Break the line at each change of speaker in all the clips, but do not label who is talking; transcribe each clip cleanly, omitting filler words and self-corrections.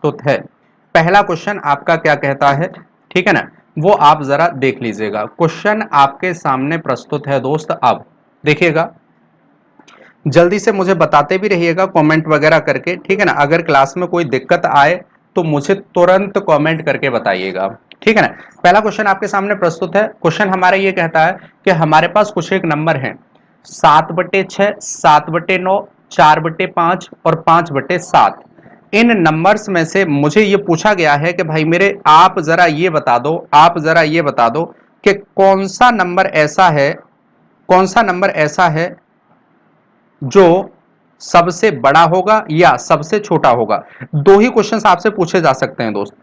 प्रस्तुत है। पहला क्वेश्चन आपका क्या कहता है, ठीक है ना, वो आप जरा देख लीजिएगा। क्वेश्चन आपके सामने प्रस्तुत है दोस्त, अब देखिएगा, जल्दी से मुझे बताते भी रहिएगा कमेंट वगैरह करके, ठीक है ना। अगर क्लास में कोई दिक्कत आए तो मुझे तुरंत कमेंट करके बताइएगा, ठीक है ना। पहला क्वेश्चन आपके सामने प्रस्तुत है। क्वेश्चन हमारा ये कहता है कि हमारे पास कुछ एक नंबर है 7/6, 7/9, 4/5 और 5/7। इन नंबर्स में से मुझे ये पूछा गया है कि भाई मेरे आप जरा ये बता दो, आप जरा ये बता दो कि कौन सा नंबर ऐसा है, कौन सा नंबर ऐसा है जो सबसे बड़ा होगा या सबसे छोटा होगा। दो ही क्वेश्चंस आपसे पूछे जा सकते हैं दोस्त।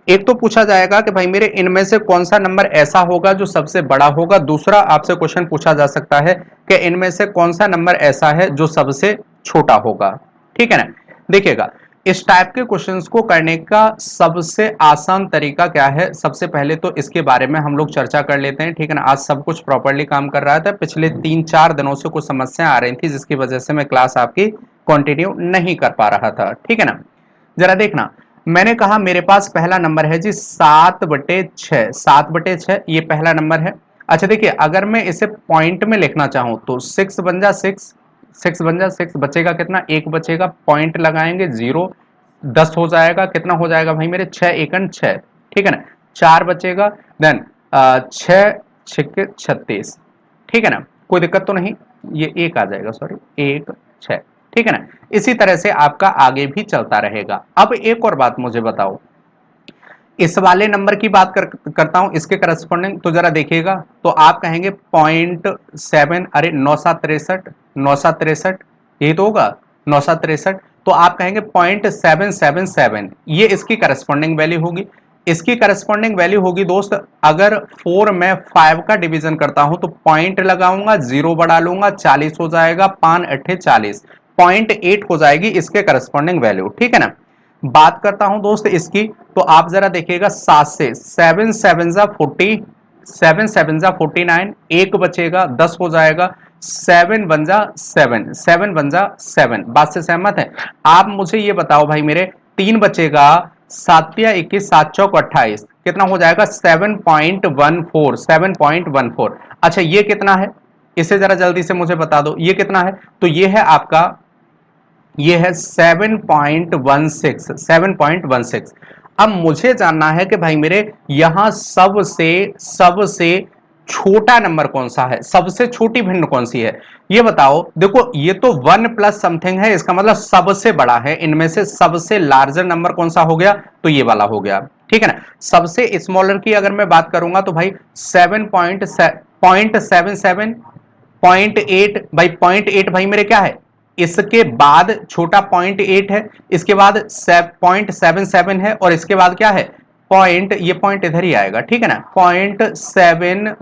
एक तो पूछा जाएगा कि भाई मेरे इनमें से कौन सा नंबर ऐसा होगा जो सबसे बड़ा होगा, दूसरा आपसे क्वेश्चन पूछा जा सकता है कि इनमें से कौन सा नंबर ऐसा है जो सबसे छोटा होगा, ठीक है ना। देखिएगा, इस टाइप के क्वेश्चंस को करने का सबसे आसान तरीका क्या है, सबसे पहले तो इसके बारे में हम लोग चर्चा कर लेते हैं, ठीक है ना। आज सब कुछ प्रॉपर्ली काम कर रहा था, पिछले 3-4 दिनों से कुछ समस्या आ रही थी जिसकी वजह से मैं क्लास आपकी कंटिन्यू नहीं कर पा रहा था, ठीक है ना। जरा देखना, मैंने कहा मेरे पास पहला नंबर है जी 7/6, 7/6 ये पहला नंबर है। अच्छा देखिए, अगर मैं इसे पॉइंट में लिखना चाहूं तो 6 बन जा 6, 6 बन जा 6, बचेगा कितना, 1 बचेगा, पॉइंट लगाएंगे 0, 10 हो जाएगा, कितना हो जाएगा भाई मेरे 6 एकन 6, ठीक है ना। 4 बचेगा, देन 6 6 36, ठीक है ना। कोई दिक्कत तो नहीं, ये 1 आ जाएगा, सॉरी 1 6, ठीक है ना। इसी तरह से आपका आगे भी चलता रहेगा। अब एक और बात मुझे बताओ, इस वाले नंबर की बात करता हूं, इसके करस्पॉन्डिंग तो जरा देखिएगा, तो आप कहेंगे 0.7, अरे 9/63, 9/63 यही तो होगा, 9/63, तो आप कहेंगे 0.777, ये इसकी करस्पॉन्डिंग वैल्यू होगी। इसकी करस्पॉन्डिंग वैल्यू होगी दोस्त, अगर 4 में 5 का डिवीजन करता हूं तो पॉइंट लगाऊंगा, 0 बढ़ा लूंगा, 40 हो जाएगा, 5 8 40, 0.8 हो जाएगी इसके करस्पॉन्डिंग वैल्यू, ठीक है ना। बात करता हूं दोस्त इसकी, तो आप जरा देखिएगा 7 से, 7 7 जा 40, 7 7 जा 49, एक बचेगा 10 हो जाएगा, 7 बन जा 7, 7 बन जा 7, बात से सहमत है। आप मुझे ये बताओ भाई मेरे, 3 बचेगा, 7 या 21, 7 चौक 28, कितना हो जाएगा 7.14, 7.14। अच्छा ये कितना है, इसे जरा जल्दी से मुझे बता दो, ये कितना है, तो ये है आपका, ये है 7.16, 7.16। अब मुझे जानना है कि भाई मेरे यहां सबसे सबसे छोटा नंबर कौन सा है, सबसे छोटी भिन्न कौन सी है, ये बताओ। देखो ये तो 1 प्लस समथिंग है, इसका मतलब सबसे बड़ा है, इनमें से सबसे लार्जर नंबर कौन सा हो गया, तो ये वाला हो गया, ठीक है ना। सबसे स्मॉलर की अगर मैं बात करूंगा तो भाई 7.77, 0.8 भाई, 0.8 भाई मेरे क्या है, इसके बाद छोटा 0.8 है, इसके बाद 0.77 है, और इसके बाद क्या है पॉइंट, ये पॉइंट इधर ही आएगा, ठीक है ना, 0.714,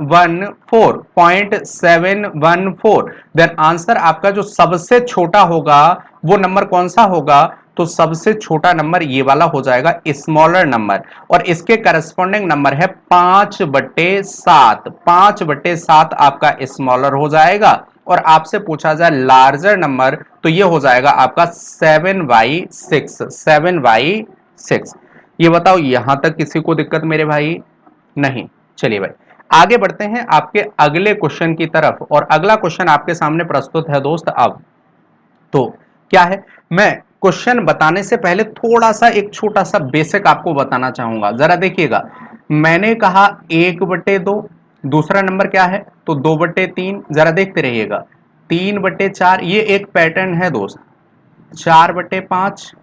0.714। देन आंसर आपका जो सबसे छोटा होगा वो नंबर कौन सा होगा, तो सबसे छोटा नंबर ये वाला हो जाएगा, स्मॉलर नंबर, और इसके करस्पॉन्डिंग नंबर है 5/7, 5/7 आपका स्मॉलर हो जाएगा। और आपसे पूछा जाए लार्जर नंबर तो ये हो जाएगा आपका 7/6, 7/6। ये बताओ यहां तक किसी को दिक्कत मेरे भाई, नहीं। चलिए भाई आगे बढ़ते हैं आपके अगले क्वेश्चन की तरफ, और अगला क्वेश्चन आपके सामने प्रस्तुत है दोस्त। अब तो क्या है, मैं क्वेश्चन बताने से पहले थोड़ा सा एक छोटा सा बेसिक आपको बताना चाहूंगा, जरा देखिएगा। मैंने कहा 1/2, दूसरा नंबर क्या है, तो 2/3, जरा देखते रहिएगा, 3/4, ये एक पैटर्न है दोस्त, 4/5,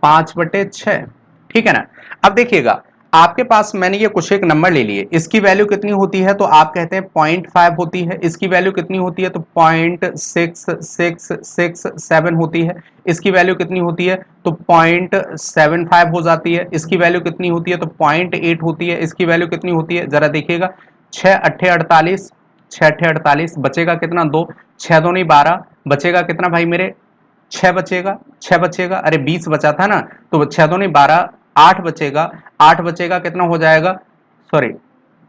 5/6, ठीक है ना। अब देखिएगा, आपके पास मैंने ये कुछ एक नंबर ले लिए, इसकी वैल्यू कितनी होती है, तो आप कहते हैं 0.5 होती है, इसकी वैल्यू कितनी होती है, तो 0.6667 होती है, इसकी वैल्यू कितनी होती है, तो 0.75 हो जाती है, इसकी वैल्यू कितनी होती है, तो 0.8 होती है, इसकी वैल्यू कितनी होती है, जरा देखिएगा, 6 8 48, 6 8 48, बचेगा कितना 2, 6 2 नहीं 12, बचेगा कितना भाई मेरे 6 बचेगा, 6 बचेगा, अरे 20 बचा था ना, तो 6 2 नहीं 12, 8 बचेगा, 8 बचेगा, कितना हो जाएगा, सॉरी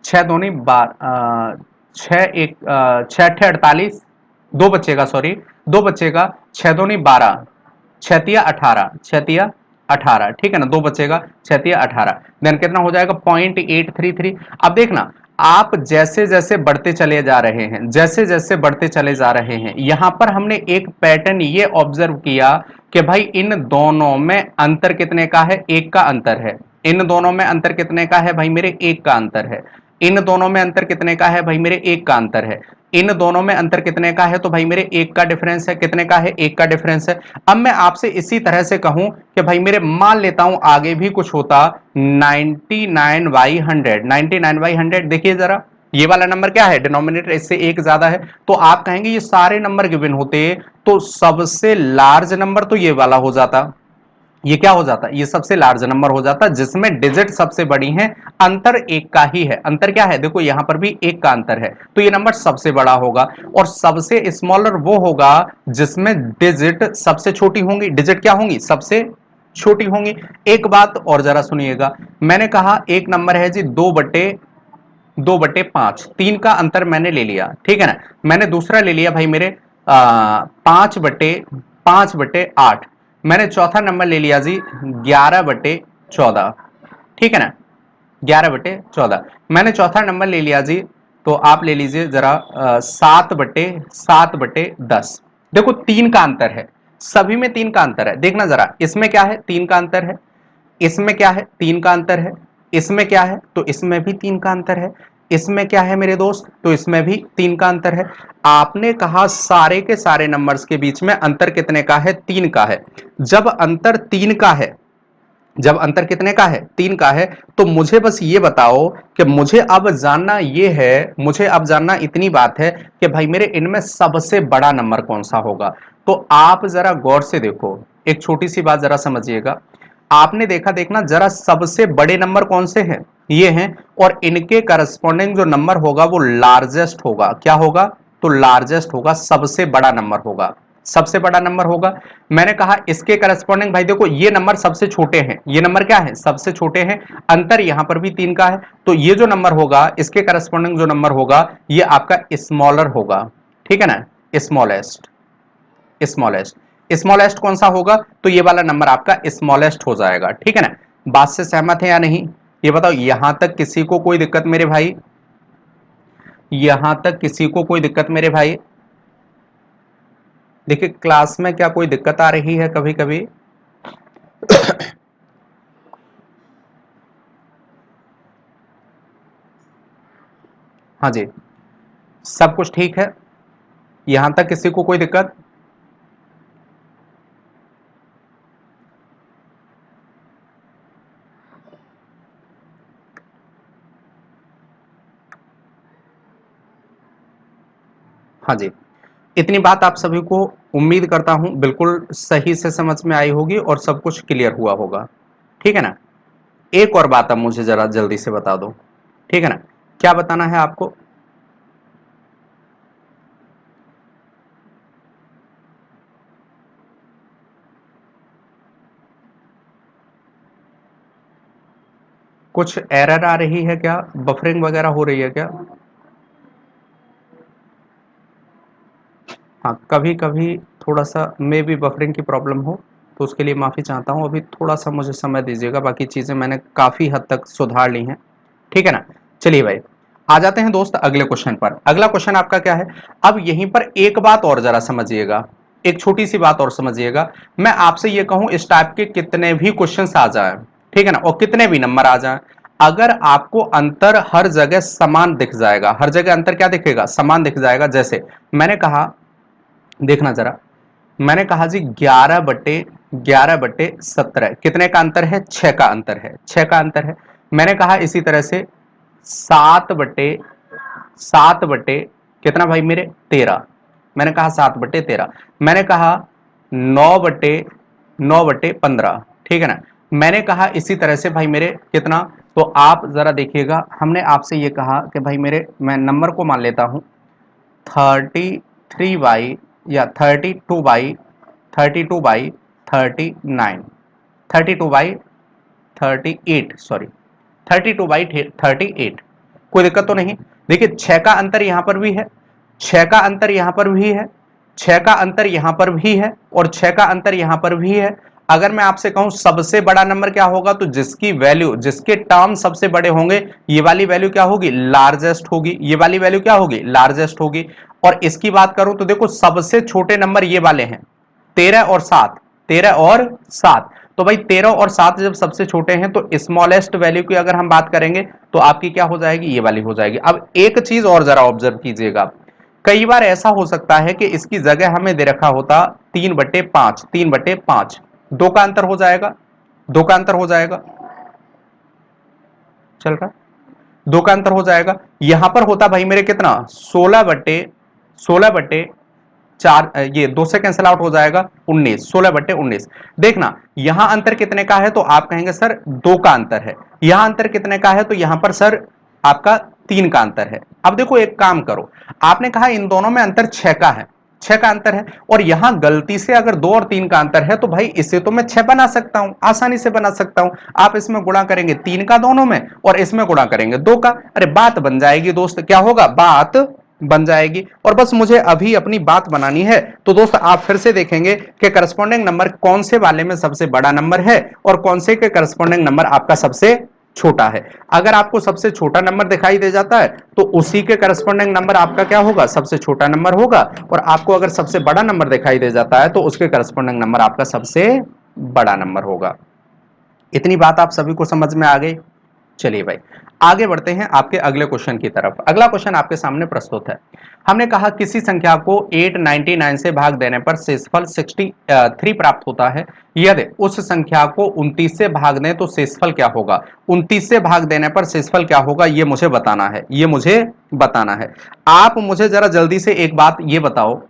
6 2 नहीं 12, 6 1 6 8 48, 2 बचेगा, सॉरी 2 बचेगा, 6 2 नहीं 12, 6 तिया 18, 6 तिया 18, ठीक है ना, 2 बचेगा, 6 18, देन कितना हो जाएगा 0.833। अब देखना आप जैसे जैसे बढ़ते चले जा रहे हैं, जैसे जैसे बढ़ते चले जा रहे हैं, यहां पर हमने एक पैटर्न ये ऑब्जर्व किया कि भाई इन दोनों में अंतर कितने का है, 1 का अंतर है। इन दोनों में अंतर कितने का है भाई मेरे, 1 का अंतर है। इन दोनों में अंतर कितने का है भाई मेरे, 1 का अंतर है। इन दोनों में अंतर कितने का है, तो भाई मेरे 1 का डिफरेंस है। कितने का है, 1 का डिफरेंस है। अब मैं आपसे इसी तरह से कहूं कि भाई मेरे मान लेता हूं आगे भी कुछ होता 99/100, 99/100, देखिए जरा ये वाला नंबर क्या है, डिनोमिनेटर इससे 1 ज्यादा है, तो आप कहेंगे ये सारे नंबर गिवन होते तो सबसे लार्ज नंबर तो ये वाला हो जाता। ये क्या हो जाता, ये सबसे लार्ज नंबर हो जाता जिसमें डिजिट सबसे बड़ी है, अंतर 1 का ही है। अंतर क्या है, देखो यहां पर भी 1 का अंतर है, तो ये नंबर सबसे बड़ा होगा। और सबसे स्मॉलर वो होगा जिसमें डिजिट सबसे छोटी होंगी। डिजिट क्या होंगी, सबसे छोटी होंगी। एक बात और जरा सुनिएगा, मैंने कहा एक नंबर है जी 2/5, 3 का अंतर मैंने ले लिया, ठीक है ना। मैंने दूसरा ले लिया भाई मेरे 5/8। मैंने चौथा नंबर ले लिया जी 11/14, ठीक है ना, 11/14। मैंने चौथा नंबर ले लिया जी, तो आप ले लीजिए जरा 7/10। देखो 3 का अंतर है, सभी में 3 का अंतर है। देखना जरा इसमें क्या है, 3 का अंतर है। इसमें क्या है, 3 का अंतर है। इसमें क्या है, तो इसमें भी 3 का अंतर है। इसमें क्या है मेरे दोस्त, तो इसमें भी 3 का अंतर है। आपने कहा सारे के सारे नंबर्स के बीच में अंतर कितने का है, 3 का है। जब अंतर 3 का है, जब अंतर कितने का है, 3 का है, तो मुझे बस ये बताओ कि मुझे अब जानना ये है, मुझे अब जानना इतनी बात है कि भाई मेरे इनमें सबसे बड़ा नंबर कौन सा होगा। तो आप जरा गौर से देखो, एक छोटी सी बात जरा समझिएगा। आपने देखा, देखना जरा सबसे बड़े नंबर कौन से हैं, ये हैं, और इनके करस्पॉन्डिंग जो नंबर होगा वो लार्जेस्ट होगा। क्या होगा, तो लार्जेस्ट होगा, सबसे बड़ा नंबर होगा, सबसे बड़ा नंबर होगा। मैंने कहा इसके करस्पॉन्डिंग भाई देखो ये नंबर सबसे छोटे हैं, ये नंबर क्या है, सबसे छोटे हैं। अंतर यहां पर भी 3 का है, तो ये जो नंबर होगा इसके करस्पॉन्डिंग जो नंबर होगा ये आपका स्मॉलर होगा, ठीक है ना, स्मॉलेस्ट। स्मॉलेस्ट, स्मॉलेस्ट कौन सा होगा, तो ये वाला नंबर आपका स्मॉलेस्ट हो जाएगा, ठीक है ना। बात से सहमत है या नहीं, ये बताओ। यहां तक किसी को कोई दिक्कत मेरे भाई, यहां तक किसी को कोई दिक्कत मेरे भाई। देखिए क्लास में क्या कोई दिक्कत आ रही है कभी कभी? हाँ जी, सब कुछ ठीक है, यहां तक किसी को कोई दिक्कत? हाँ जी, इतनी बात आप सभी को उम्मीद करता हूं बिल्कुल सही से समझ में आई होगी और सब कुछ क्लियर हुआ होगा, ठीक है ना। एक और बात अब मुझे जरा जल्दी से बता दो, ठीक है ना, क्या बताना है आपको? कुछ एरर आ रही है क्या, बफरिंग वगैरह हो रही है क्या? हाँ, कभी कभी थोड़ा सा मे भी बफरिंग की प्रॉब्लम हो, तो उसके लिए माफ़ी चाहता हूँ। अभी थोड़ा सा मुझे समय दीजिएगा, बाकी चीज़ें मैंने काफ़ी हद तक सुधार ली हैं, ठीक है ना। चलिए भाई, आ जाते हैं दोस्त अगले क्वेश्चन पर। अगला क्वेश्चन आपका क्या है, अब यहीं पर एक बात और जरा समझिएगा, एक छोटी सी बात और समझिएगा। मैं आपसे ये कहूं इस टाइप के कितने भी क्वेश्चंस आ जाएं, ठीक है ना, और कितने भी नंबर आ जाएं, अगर आपको अंतर हर जगह समान दिख जाएगा, हर जगह अंतर क्या दिखेगा, समान दिख जाएगा। जैसे मैंने कहा, देखना जरा, मैंने कहा जी 11/17 कितने का अंतर है, 6 का अंतर है, 6 का अंतर है। मैंने कहा इसी तरह से 7/7 कितना भाई मेरे, 13। मैंने कहा 7/13। मैंने कहा 9/15, ठीक है ना। मैंने कहा इसी तरह से भाई मेरे कितना, तो आप जरा देखिएगा, हमने आपसे ये कहा कि भाई मेरे, मैं नंबर को मान लेता हूं 33 या 32/39, 32/38, सॉरी 32/38। कोई दिक्कत तो नहीं। देखिए 6 का अंतर यहां पर भी है, 6 का अंतर यहां पर भी है, 6 का अंतर यहां पर भी है, और 6 का अंतर यहां पर भी है। अगर मैं आपसे कहूं सबसे बड़ा नंबर क्या होगा, तो जिसकी वैल्यू, जिसके टर्म सबसे बड़े होंगे, ये वाली वैल्यू क्या होगी, लार्जेस्ट होगी। ये वाली वैल्यू क्या होगी, लार्जेस्ट होगी। और इसकी बात करूं तो देखो सबसे छोटे नंबर ये वाले हैं, 13 और 7, 13 और 7। तो भाई 13 और 7 जब सबसे छोटे हैं तो स्मॉलेस्ट वैल्यू की अगर हम बात करेंगे तो आपकी क्या हो जाएगी, ये वाली हो जाएगी। अब एक चीज और जरा ऑब्जर्व कीजिएगा, कई बार ऐसा हो सकता है कि इसकी जगह हमें दे रखा होता 3/5, 3/5, दो का अंतर हो जाएगा, दो का अंतर हो जाएगा, चल रहा, दो का अंतर हो जाएगा। यहां पर होता भाई मेरे कितना, 16/4, ये दो से कैंसिल आउट हो जाएगा, 19, 16/19। देखना यहां अंतर कितने का है, तो आप कहेंगे सर दो का अंतर है। यहां अंतर कितने का है, तो यहां पर सर आपका 3 का अंतर है। अब देखो एक काम करो, आपने कहा इन दोनों में अंतर 6 का है, 6 का अंतर है, और यहां गलती से अगर 2 और 3 का अंतर है तो भाई इसे तो मैं 6 बना सकता हूं, आसानी से बना सकता हूं। आप इसमें गुणा करेंगे 3 का दोनों में, और इसमें गुणा करेंगे 2 का, अरे बात बन जाएगी दोस्त, क्या होगा, बात बन जाएगी। और बस मुझे अभी अपनी बात बनानी है, तो दोस्त आप फिर से देखेंगे कि करस्पॉन्डिंग नंबर कौन से वाले में सबसे बड़ा नंबर है और कौन से के करस्पॉन्डिंग नंबर आपका सबसे छोटा है। अगर आपको सबसे छोटा नंबर दिखाई दे जाता है तो उसी के करस्पॉन्डिंग नंबर आपका क्या होगा, सबसे छोटा नंबर होगा। और आपको अगर सबसे बड़ा नंबर दिखाई दे जाता है तो उसके करस्पॉन्डिंग नंबर आपका सबसे बड़ा नंबर होगा। इतनी बात आप सभी को समझ में आ गई। चलिए भाई आगे बढ़ते हैं आपके अगले क्वेश्चन की तरफ। अगला क्वेश्चन आपके सामने प्रस्तुत है। हमने कहा किसी संख्या को 899 से भाग देने पर शेषफल 63 प्राप्त होता है। यदि उस संख्या को 29 से भाग दें तो शेषफल क्या होगा। 29 से भाग देने पर शेषफल क्या होगा, ये मुझे बताना है, ये मुझे बताना है। आप मुझे जरा जल्दी से एक बात ये बताओ,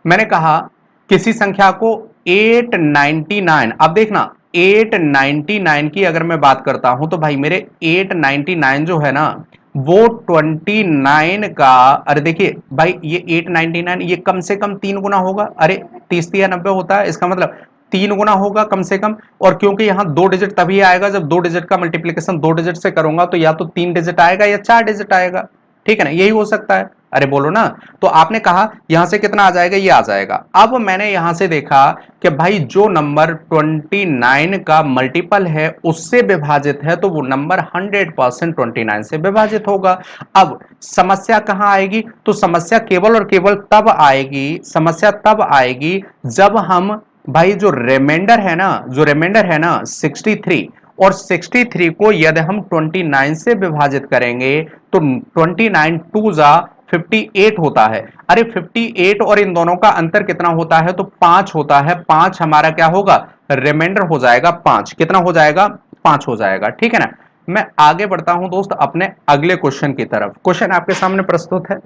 मैंने कहा किसी संख्या को 899, अब देखना 899 की अगर मैं बात करता हूं तो भाई मेरे 899 जो है ना वो 29 का, अरे देखिए भाई ये 899 ये कम से कम 3 गुना होगा। अरे 30 या 90 होता है, इसका मतलब 3 गुना होगा कम से कम। और क्योंकि यहां 2 डिजिट तभी आएगा जब 2 डिजिट का मल्टीप्लीकेशन 2 डिजिट से करूंगा, तो या तो 3 डिजिट आएगा या 4 डिजिट आएगा, ठीक है ना, यही हो सकता है। अरे बोलो ना। तो आपने कहा यहां से कितना आ जाएगा, ये आ जाएगा। अब मैंने यहां से देखा कि भाई जो नंबर 29 का मल्टीपल है उससे विभाजित है तो वो नंबर 100% 29 से विभाजित होगा। अब समस्या कहां आएगी, तो समस्या केवल और केवल तब आएगी, समस्या तब आएगी जब हम भाई जो रिमाइंडर है ना, जो रिमाइंडर है ना 63, और 63 को यदि हम 29 से विभाजित करेंगे तो 29 टू जा 58 होता है। अरे 58 और इन दोनों का अंतर कितना होता है, तो 5 होता है। 5 हमारा क्या होगा, रिमाइंडर हो जाएगा 5, कितना हो जाएगा, 5 हो जाएगा, ठीक है ना। मैं आगे बढ़ता हूं दोस्त अपने अगले क्वेश्चन की तरफ। क्वेश्चन आपके सामने प्रस्तुत है,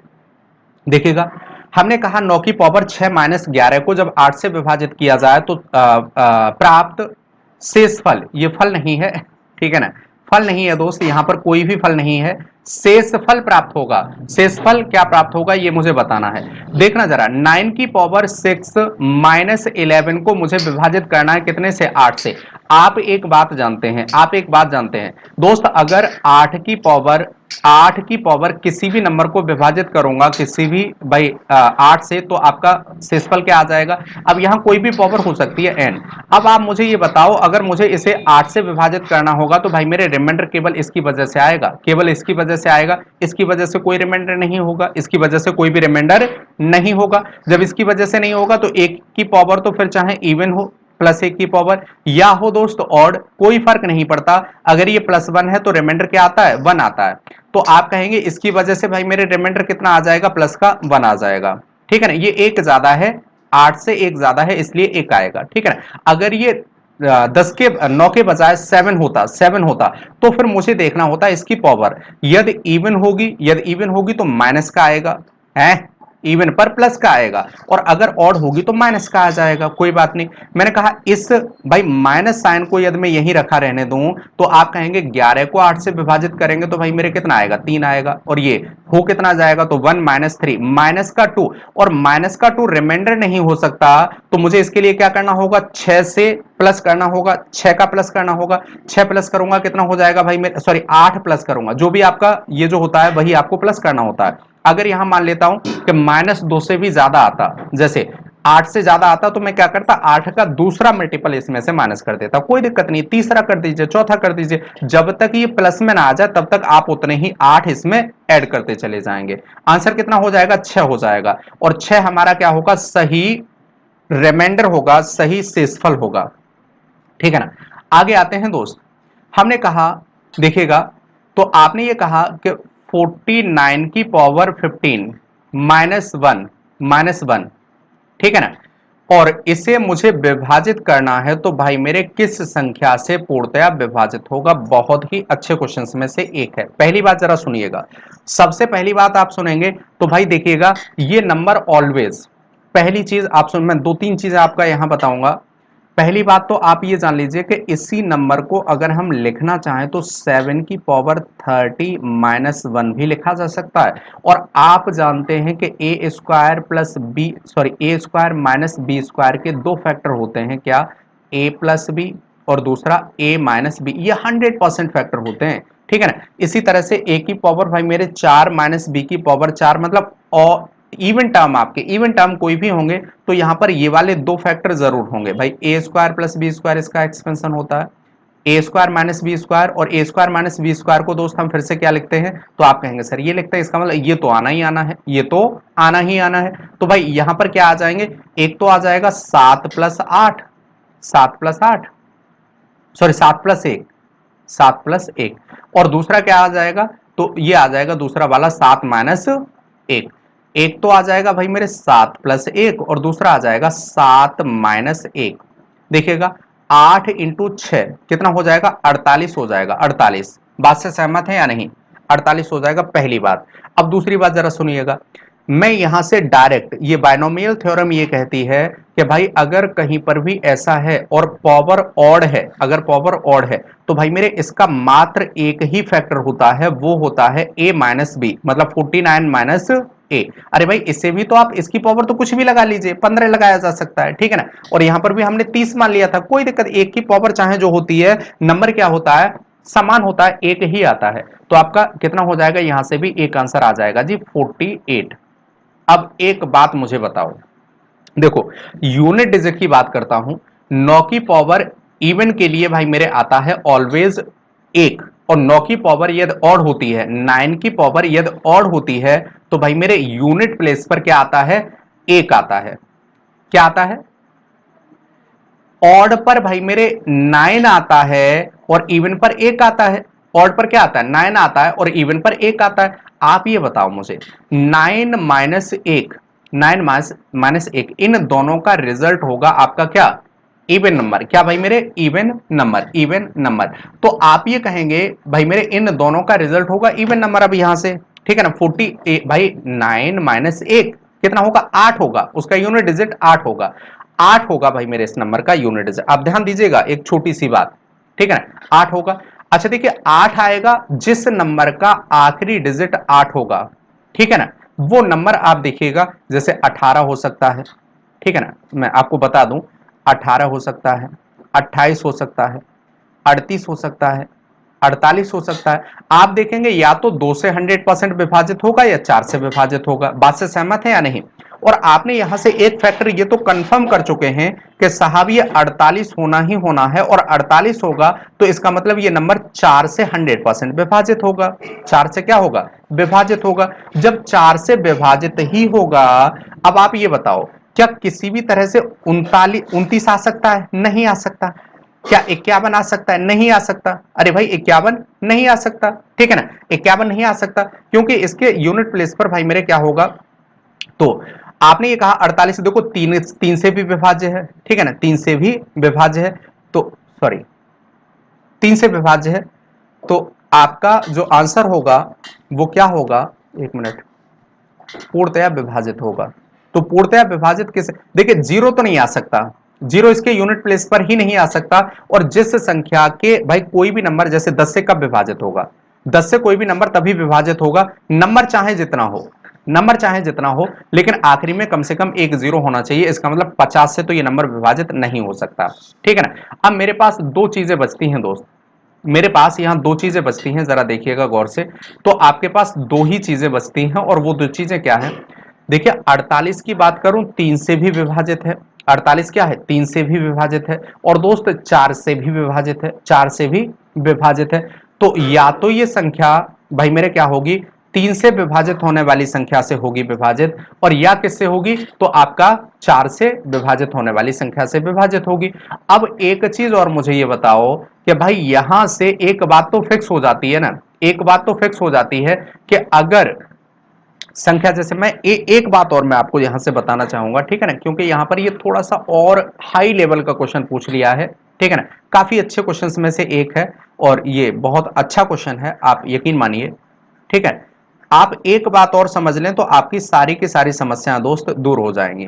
देखिएगा। हमने कहा 9 की पावर 6 माइनस 11 को जब 8 से विभाजित किया जाए तो प्राप्त शेषफल, ये फल नहीं है, ठीक है ना, फल नहीं है दोस्त, यहां पर कोई भी फल नहीं है, शेषफल प्राप्त होगा। शेषफल क्या प्राप्त होगा ये मुझे बताना है। देखना जरा 9 की पावर 6 माइनस 11 को मुझे विभाजित करना है कितने से, 8 से। आप एक बात जानते हैं, आप एक बात जानते हैं दोस्त, अगर 8 की पावर किसी भी नंबर को विभाजित करूंगा किसी भी भाई 8 से, तो आपका शेषफल क्या आ जाएगा। अब यहां कोई भी पावर हो सकती है n। अब आप मुझे ये बताओ अगर मुझे इसे 8 से विभाजित करना होगा तो भाई मेरे रिमाइंडर केवल इसकी वजह से आएगा, केवल इसकी वजह से आएगा, इसकी वजह से कोई रिमाइंडर नहीं होगा, इसकी वजह से कोई भी रिमाइंडर नहीं होगा। जब इसकी वजह से नहीं होगा तो एक की पावर तो फिर चाहे इवन हो प्लस 1 की पावर या हो दोस्त ऑड, कोई फर्क नहीं पड़ता। अगर ये +1 है तो रिमाइंडर क्या आता है, 1 आता है। तो आप कहेंगे इसकी वजह से भाई मेरे रिमाइंडर कितना आ जाएगा, प्लस का 1 आ जाएगा, ठीक है ना। ये एक ज्यादा है, 8 से एक ज्यादा है इसलिए एक आएगा, ठीक है ना। अगर ये 9 के बजाय 7 होता तो फिर मुझे देखना होता इसकी पावर, यदि इवन होगी तो माइनस का आएगा, है इवन पर प्लस का आएगा, और अगर ऑड होगी तो माइनस का आ जाएगा, कोई बात नहीं। मैंने कहा इस भाई माइनस साइन को यदि मैं यहीं रखा रहने दूं तो आप कहेंगे 11 को 8 से विभाजित करेंगे तो भाई मेरे कितना आएगा, 3 आएगा, और ये हो कितना जाएगा, तो 1 - 3 माइनस का 2, और माइनस का 2 रिमाइंडर नहीं हो सकता, तो मुझे इसके लिए क्या करना होगा, 6 से प्लस करना होगा, 6 का प्लस करना होगा। 6 प्लस करूंगा कितना हो जाएगा भाई मेरे, सॉरी 8 प्लस करूंगा, जो भी आपका ये जो होता है वही आपको प्लस करना होता है। अगर यहां मान लेता हूं कि -2 से भी ज्यादा आता, जैसे 8 से ज्यादा आता तो मैं क्या करता, 8 का दूसरा मल्टीपल इसमें से माइनस कर देता, कोई दिक्कत नहीं, तीसरा कर दीजिए, चौथा कर दीजिए, जब तक ये प्लस में ना आ जाए तब तक आप उतने ही 8 इसमें ऐड करते चले जाएंगे। आंसर कितना हो जाएगा, 6 हो जाएगा, और 6 हमारा क्या होगा, सही रिमाइंडर होगा, सही शेषफल होगा। ठीक है ना। आगे आते हैं दोस्त, हमने कहा, देखिएगा, तो आपने ये कहा कि 49 की पावर 15 -1, ठीक है ना, और इसे मुझे विभाजित करना है, तो भाई मेरे किस संख्या से पूर्णतया विभाजित होगा। बहुत ही अच्छे क्वेश्चंस में से एक है। पहली बात जरा सुनिएगा, सबसे पहली बात आप सुनेंगे तो भाई देखिएगा, ये नंबर ऑलवेज, पहली चीज आप सुन, मैं दो तीन चीजें आपका यहां बताऊंगा। पहली बात तो आप ये जान लीजिए कि इसी नंबर को अगर हम लिखना चाहें तो 7 की पावर 30 -1 भी लिखा जा सकता है। और आप जानते हैं कि ए स्क्वायर प्लस बी, सॉरी, ए स्क्वायर माइनस बी स्क्वायर के दो फैक्टर होते हैं, क्या, ए प्लस बी और दूसरा ए माइनस बी, ये 100% फैक्टर होते हैं। ठीक है ना। इसी तरह से ए की पावर भाई मेरे 4 माइनस बी की पावर 4, मतलब इवन टर्म, आपके इवन टर्म कोई भी होंगे तो यहां पर ये वाले दो फैक्टर जरूर होंगे भाई। ए स्क्वायर प्लस बी स्क्वायर इसका एक्सपेंशन होता है, ए स्क्वायर माइनस बी स्क्वायर, और ए स्क्वायर माइनस बी स्क्वायर को दोस्त हम फिर से क्या लिखते हैं, तो आप कहेंगे सर ये लिखते हैं, इसका मतलब ये तो आना ही आना है, ये तो आना ही आना है। तो भाई यहां पर क्या आ जाएंगे, एक तो आ जाएगा 7+8, 7+8, सॉरी 7+1, 7+1, और दूसरा क्या आ जाएगा, तो ये आ जाएगा दूसरा वाला 7-1, एक तो आ जाएगा भाई मेरे 7+1 और दूसरा आ जाएगा 7-1। देखिएगा 8 इंटू 6 कितना हो जाएगा, 48 हो जाएगा, 48। बात से सहमत है या नहीं, 48 हो जाएगा, पहली बात। अब दूसरी बात जरा सुनिएगा, मैं यहां से डायरेक्ट, ये बायनोमियल थ्योरम ये कहती है कि भाई अगर कहीं पर भी ऐसा है और पावर ऑड है, अगर पावर ऑड है तो भाई मेरे इसका मात्र एक ही फैक्टर होता है, वो होता है a माइनस बी, मतलब 49 माइनस ए। अरे भाई इससे भी तो आप इसकी पावर तो कुछ भी लगा लीजिए, 15 लगाया जा सकता है, ठीक है ना। और यहां पर भी हमने 30 मान लिया था, कोई दिक्कत, एक की पावर चाहे जो होती है, नंबर क्या होता है, समान होता है, एक ही आता है। तो आपका कितना हो जाएगा, यहां से भी एक आंसर आ जाएगा जी, 48। अब एक बात मुझे बताओ, देखो यूनिट डिजिट की बात करता हूं, 9 की पावर इवन के लिए भाई मेरे आता है ऑलवेज एक, और 9 की पावर यदि ऑड होती है, 9 की पावर यदि ऑड होती है तो भाई मेरे यूनिट प्लेस पर क्या आता है, एक आता है। क्या आता है, ऑड पर भाई मेरे 9 आता है और इवन पर एक आता है। ऑड पर क्या आता है, 9 आता है और इवन पर एक आता है। आप ये बताओ मुझे, 9-1, 9-1, इन दोनों का रिजल्ट होगा आपका क्या, इवन नंबर। क्या भाई मेरे, इवन नंबर, इवन नंबर। तो आप ये कहेंगे भाई मेरे इन दोनों का रिजल्ट होगा इवन नंबर। अब यहां से ठीक है ना, 40 भाई 9-1 कितना होगा, 8 होगा, उसका यूनिट डिजिट 8 होगा, 8 होगा भाई मेरे इस नंबर का यूनिट डिजिट। आप ध्यान दीजिएगा एक छोटी सी बात, ठीक है ना, 8 होगा। अच्छा देखिए 8 आएगा जिस नंबर का आखिरी डिजिट 8 होगा, ठीक है ना, वो नंबर आप देखिएगा, जैसे 18 हो सकता है, ठीक है ना, मैं आपको बता दूं, 18 हो सकता है, 28 हो सकता है, 38 हो सकता है, 48 हो सकता है। आप देखेंगे या तो 2 से 100% विभाजित होगा या 4 से विभाजित होगा। बात से सहमत है या नहीं। और आपने यहां से एक फैक्टर ये तो कंफर्म कर चुके हैं कि साहब ये 48 होना ही होना है, और 48 होगा तो इसका मतलब ये नंबर 4 से 100% विभाजित होगा। 4 से क्या होगा, विभाजित होगा। जब 4 से विभाजित ही होगा, अब आप ये बताओ क्या किसी भी तरह से 29 आ सकता है, नहीं आ सकता। क्या 51 आ सकता है, नहीं आ सकता। अरे भाई 51 नहीं आ सकता, ठीक है ना, 51 नहीं आ सकता, क्योंकि इसके यूनिट प्लेस पर भाई मेरे क्या होगा, तो आपने ये कहा 48, देखो तीन से भी विभाज्य है, ठीक है ना, 3 से भी विभाज्य है, तो सॉरी 3 से विभाज्य है, तो आपका जो आंसर होगा वो क्या होगा, एक मिनट, पूर्णतया विभाजित होगा। तो पूर्णतया विभाजित किस, देखिए जीरो तो नहीं आ सकता, जीरो इसके यूनिट प्लेस पर ही नहीं आ सकता। और जिस संख्या के भाई कोई भी नंबर, जैसे 10 से कब विभाजित होगा, 10 से कोई भी नंबर तभी विभाजित होगा, नंबर चाहे जितना हो, नंबर चाहे जितना हो, लेकिन आखिरी में कम से कम एक जीरो होना चाहिए। इसका मतलब 50 से तो ये नंबर विभाजित नहीं हो सकता, ठीक है ना। अब मेरे पास दो चीजें बचती हैं दोस्त, मेरे पास यहां दो चीजें बचती हैं, जरा देखिएगा गौर से। तो आपके पास दो ही चीजें बचती हैं, और वो दो चीजें क्या हैं, देखिए 48 की बात करूं 3 से भी विभाजित है। 48 क्या है, 3 से भी विभाजित है। और दोस्त 4 से भी विभाजित है, 4 से भी विभाजित है। तो या तो ये संख्या भाई मेरे क्या होगी, 3 से विभाजित होने वाली संख्या से होगी विभाजित, और या किससे होगी, तो आपका 4 से विभाजित होने वाली संख्या से विभाजित होगी। अब एक चीज और मुझे ये बताओ कि भाई यहां से एक बात तो फिक्स हो जाती है ना, एक बात तो फिक्स हो जाती है कि अगर संख्या, जैसे मैं एक बात और मैं आपको यहां से बताना चाहूंगा, ठीक है ना, क्योंकि यहां पर ये थोड़ा सा और हाई लेवल का क्वेश्चन पूछ लिया है, ठीक है ना, काफी अच्छे क्वेश्चंस में से एक है, और ये बहुत अच्छा क्वेश्चन है, आप यकीन मानिए, ठीक है। आप एक बात और समझ लें तो आपकी सारी की सारी समस्याएं दोस्त दूर हो जाएंगी,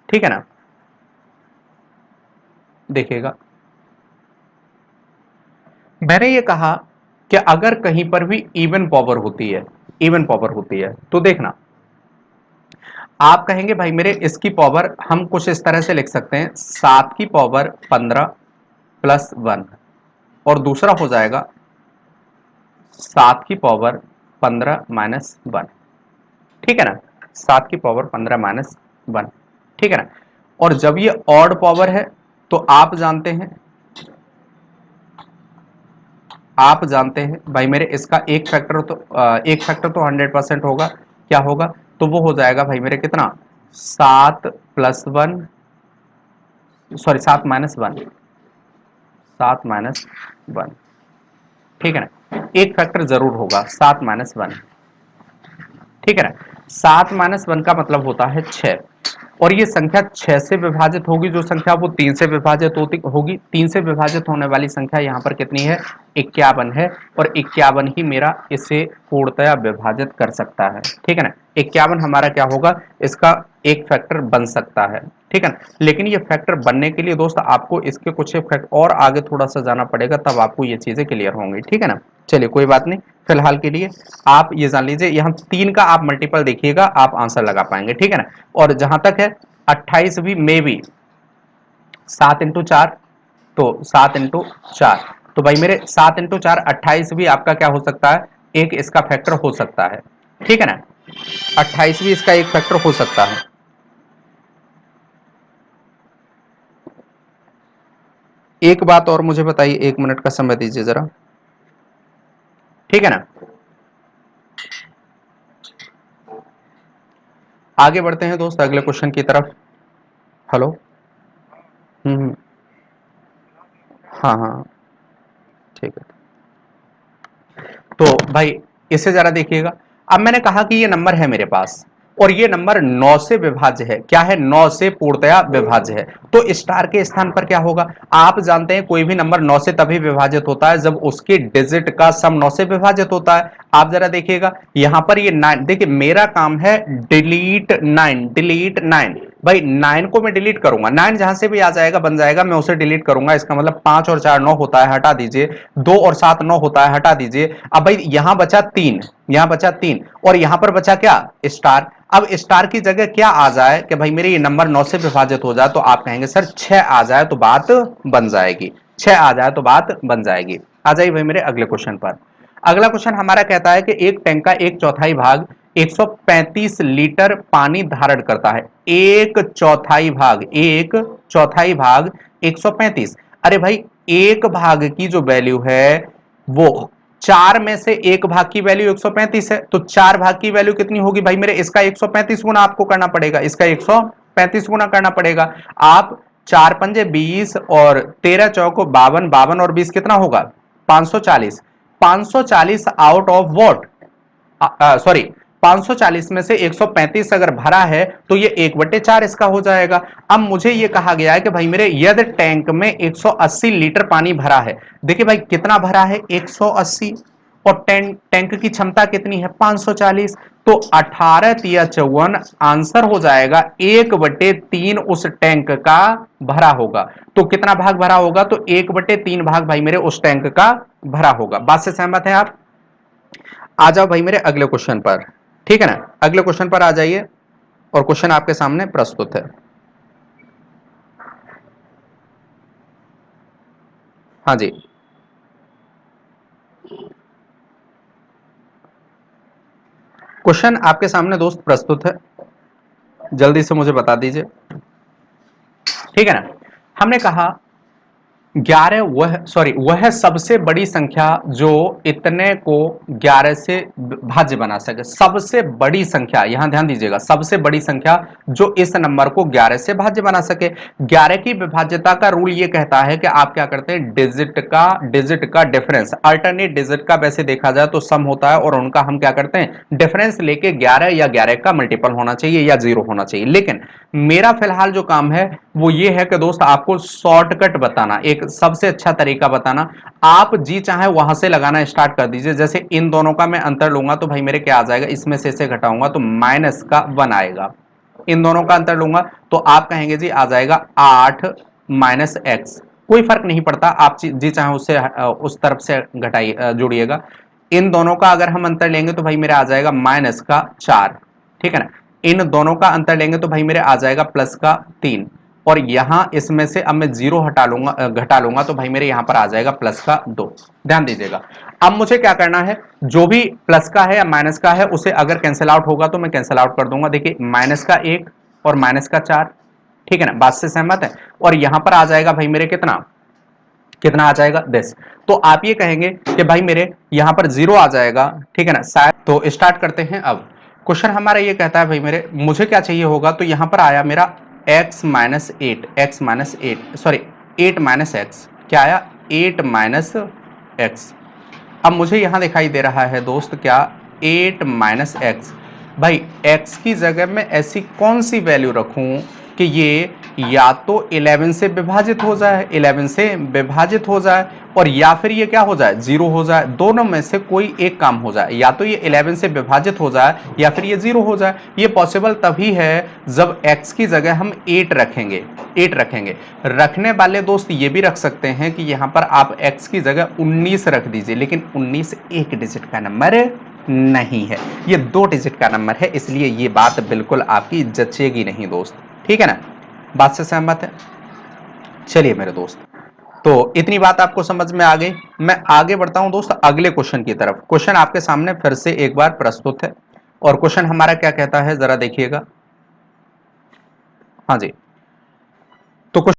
ठीक है ना। देखिएगा, मैंने ये कहा कि अगर कहीं पर भी इवन पावर होती है, इवन पावर होती है, तो देखना, आप कहेंगे भाई मेरे इसकी पावर हम कुछ इस तरह से लिख सकते हैं, 7 की पावर 15 प्लस 1, और दूसरा हो जाएगा 7 की पावर 15 माइनस 1, ठीक है ना, 7 की पावर 15 माइनस 1, ठीक है ना। और जब ये ऑड पावर है तो आप जानते हैं भाई मेरे इसका एक फैक्टर तो 100% होगा, क्या होगा, तो वो हो जाएगा भाई मेरे कितना, 7 प्लस 1, सॉरी 7 माइनस 1, 7 माइनस 1, ठीक है ना, एक फैक्टर जरूर होगा 7 माइनस 1, ठीक है ना। 7 माइनस 1 का मतलब होता है 6, और ये संख्या 6 से विभाजित होगी, जो संख्या वो 3 से विभाजित होती होगी, 3 से विभाजित होने वाली संख्या यहाँ पर कितनी है, 51 है, और 51 ही मेरा इसे पूर्णतया विभाजित कर सकता है, ठीक है ना। 51 हमारा क्या होगा, इसका एक फैक्टर बन सकता है, ठीक है ना। लेकिन ये फैक्टर बनने के लिए दोस्त आपको इसके कुछ फैक्टर और आगे थोड़ा सा जाना पड़ेगा, तब आपको ये चीजें क्लियर होंगी, ठीक है ना। चलिए कोई बात नहीं, फिलहाल के लिए आप ये जान लीजिए, यहाँ 3 का आप मल्टीपल देखिएगा, आप आंसर लगा पाएंगे, ठीक है ना। और जहां तक है 28 भी मे बी 7 इंटू 4, तो 7 इंटू 4, तो भाई मेरे 7 इंटू 4 28 भी आपका क्या हो सकता है, एक इसका फैक्टर हो सकता है, ठीक है ना। 28 भी इसका एक फैक्टर हो सकता है। एक बात और मुझे बताइए, 1 मिनट का समय दीजिए जरा, ठीक है ना। आगे बढ़ते हैं दोस्त अगले क्वेश्चन की तरफ। हेलो। हम्म। हाँ हाँ, ठीक है। तो भाई इसे जरा देखिएगा, अब मैंने कहा कि ये नंबर है मेरे पास, और ये नंबर 9 से विभाज्य है, क्या है, 9 से पूर्णतया विभाज्य है, तो स्टार के स्थान पर क्या होगा, आप जानते हैं कोई भी नंबर 9 से तभी विभाजित होता है जब उसकी डिजिट का सम 9 से विभाजित होता है। आप जरा देखिएगा यहां पर ये 9, देखिए मेरा काम है डिलीट 9, डिलीट 9, भाई 9 को मैं डिलीट करूंगा, 9 जहां से भी आ जाएगा बन जाएगा, मैं उसे डिलीट करूंगा, इसका मतलब 5 और 4 9 होता है, हटा दीजिए, 2 और 7 9 होता है, हटा दीजिए। अब भाई यहां बचा 3, यहां बचा 3, और यहां पर बचा क्या, स्टार। अब स्टार की जगह क्या आ जाए कि भाई मेरे ये नंबर 9 से विभाजित हो जाए, तो आप कहेंगे सर 6 आ जाए तो बात बन जाएगी, 6 आ जाए तो बात बन जाएगी। आ जाइए भाई मेरे अगले क्वेश्चन पर। अगला क्वेश्चन हमारा कहता है कि एक टैंक का एक चौथाई भाग 135 लीटर पानी धारण करता है, एक चौथाई भाग 135, अरे भाई एक भाग की जो वैल्यू है वो 4 में से एक भाग की वैल्यू 135 है, तो 4 भाग की वैल्यू कितनी होगी भाई मेरे, इसका 135 गुना आपको करना पड़ेगा, इसका 135 गुना करना पड़ेगा। आप 4 पंजे 20 और 13 चौको 52, 52 और 20 कितना होगा, 540, 540 आउट ऑफ व्हाट, सॉरी 540 में से 135 अगर भरा है तो ये 1/4 इसका हो जाएगा। अब मुझे ये कहा गया है कि भाई मेरे यदि टैंक में 180 लीटर पानी भरा है, देखिए भाई कितना भरा है 180, और टैंक की क्षमता कितनी है 540, तो 18 तिया 54 आंसर हो जाएगा 1/3 उस टैंक का भरा होगा। तो कितना भाग भरा होगा, तो 1/3 भाग भाई मेरे उस टैंक का भरा होगा। बात से सहमत है आप। आ जाओ भाई मेरे अगले क्वेश्चन पर, ठीक है ना, अगले क्वेश्चन पर आ जाइए, और क्वेश्चन आपके सामने प्रस्तुत है। हाँ जी, क्वेश्चन आपके सामने दोस्त प्रस्तुत है। जल्दी से मुझे बता दीजिए, ठीक है ना। हमने कहा 11 वह सबसे बड़ी संख्या जो इतने को 11 से भाज्य बना सके। सबसे बड़ी संख्या, यहां ध्यान दीजिएगा, सबसे बड़ी संख्या जो इस नंबर को 11 से भाज्य बना सके। 11 की विभाज्यता का रूल ये कहता है कि आप क्या करते हैं, डिजिट का डिफरेंस, अल्टरनेट डिजिट का वैसे देखा जाए तो सम होता है, और उनका हम क्या करते हैं, डिफरेंस लेके 11 या 11 का मल्टीपल होना चाहिए या 0 होना चाहिए। लेकिन मेरा फिलहाल जो काम है वो ये है कि दोस्त आपको शॉर्टकट बताना, एक सबसे अच्छा तरीका बताना। आप जी चाहे वहां से लगाना स्टार्ट कर दीजिए। जैसे इन दोनों का मैं अंतर लूंगा तो भाई मेरे क्या आ जाएगा, इसमें से इसे घटाऊंगा तो माइनस का 1 आएगा। इन दोनों का अंतर लूंगा तो आप कहेंगे जी आ जाएगा 8 माइनस एक्स। कोई फर्क नहीं पड़ता, आप जी चाहे उससे उस तरफ से घटाइए, जोड़िएगा। इन दोनों का अगर हम अंतर लेंगे तो भाई मेरे आ जाएगा माइनस का 4, ठीक है ना। इन दोनों का अंतर लेंगे तो भाई मेरे आ जाएगा प्लस का 3, और यहां इसमें से अब मैं 0 हटा लूंगा, घटा लूंगा तो भाई मेरे यहां पर आ जाएगा प्लस का 2। ध्यान दीजिएगा, अब मुझे क्या करना है, जो भी प्लस का है या माइनस का है उसे अगर कैंसिल आउट होगा तो मैं कैंसिल आउट कर दूंगा। देखिए माइनस का 1 और माइनस का 4, ठीक है ना, बात से सहमत है। और यहां पर आ जाएगा भाई मेरे कितना कितना आ जाएगा 10। तो आप ये कहेंगे कि भाई मेरे यहां पर 0 आ जाएगा, ठीक है ना शायद। तो स्टार्ट करते हैं। अब क्वेश्चन हमारा ये कहता है भाई मेरे, मुझे क्या चाहिए होगा, तो यहां पर आया मेरा x minus 8, x minus 8 sorry 8 minus x, क्या आया 8 माइनस एक्स। अब मुझे यहां दिखाई दे रहा है दोस्त क्या, 8 माइनस एक्स। भाई x की जगह में ऐसी कौन सी वैल्यू रखूं कि ये या तो 11 से विभाजित हो जाए, 11 से विभाजित हो जाए, और या फिर ये क्या हो जाए 0 हो जाए। दोनों में से कोई एक काम हो जाए, या तो ये 11 से विभाजित हो जाए या फिर ये 0 हो जाए। ये पॉसिबल तभी है जब x की जगह हम 8 रखेंगे। 8 रखेंगे। रखने वाले दोस्त ये भी रख सकते हैं कि यहां पर आप x की जगह 19 रख दीजिए, लेकिन 19 एक डिजिट का नंबर नहीं है, ये 2 डिजिट का नंबर है, इसलिए ये बात बिल्कुल आपकी जचेगी नहीं दोस्त, ठीक है ना। बात से सहमत है। चलिए मेरे दोस्त, तो इतनी बात आपको समझ में आ गई। मैं आगे बढ़ता हूं दोस्त अगले क्वेश्चन की तरफ। क्वेश्चन आपके सामने फिर से एक बार प्रस्तुत है, और क्वेश्चन हमारा क्या कहता है जरा देखिएगा। हाँ जी,